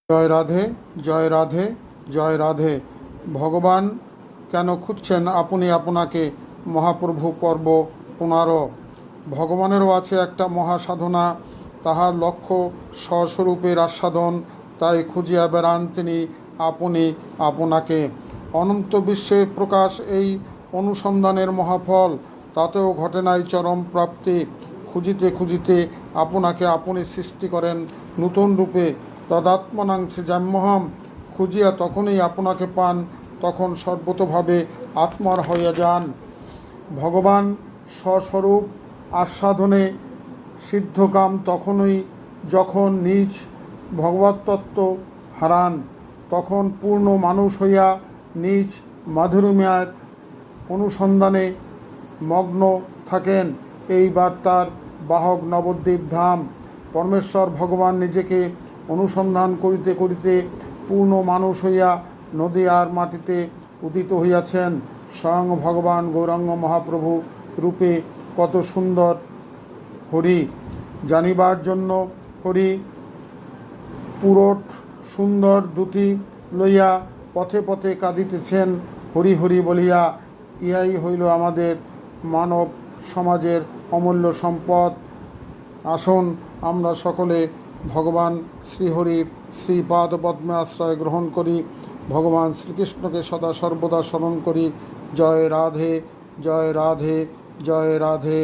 জয় রাধে, জয় রাধে, জয় রাধে। ভগবান কেন খুঁজছেন আপনি আপনাকে? মহাপ্রভু পর্ব 15। ভগবানেরও আছে একটা মহাসাধনা, তাহার লক্ষ্য স্বস্বরূপের আস্বাদন, তাই খুঁজিয়া বেড়ান তিনি আপনি আপনাকে। অনন্ত বিশ্বের প্রকাশ এই অনুসন্ধানের মহাফল, তাতেও ঘটে নাই চরম প্রাপ্তি। খুঁজিতে খুঁজিতে আপনাকে আপনি সৃষ্টি করেন নূতন রূপে। তদাত্মনাংশে জাম্যহম, খুঁজিয়া তখনই আপনাকে পান, তখন সর্বতোভাবে আত্মার হইয়া যান। ভগবান স্বস্বরূপ আস্বাদনে সিদ্ধকাম তখনই যখন নিজ ভগবতত্ত্ব হারান, তখন পূর্ণ মানুষ হইয়া নিজ মাধুর্যের অনুসন্ধানে মগ্ন থাকেন। এই বার্তার বাহক নবদ্বীপ ধাম। পরমেশ্বর ভগবান নিজেকে অনুসন্ধান করিতে করিতে পূর্ণ মানুষ হইয়া নদীয়ার মাটিতে উদিত হইয়াছেন। স্বয়ং ভগবান গৌরাঙ্গ মহাপ্রভু রূপে কত সুন্দর হরি। জানিবার জন্য হরি পুরট সুন্দর দুটি লইয়া পথে পথে কাঁদিতেছেন হরি হরি বলিয়া। ইহাই হইল আমাদের মানব সমাজের অমূল্য সম্পদ। আসুন আমরা সকলে ভগবান শ্রীহরির শ্রীপাদ পদ্মে আশ্রয় গ্রহণ করি, ভগবান শ্রীকৃষ্ণকে সদা সর্বদা স্মরণ করি। জয় রাধে, জয় রাধে, জয় রাধে।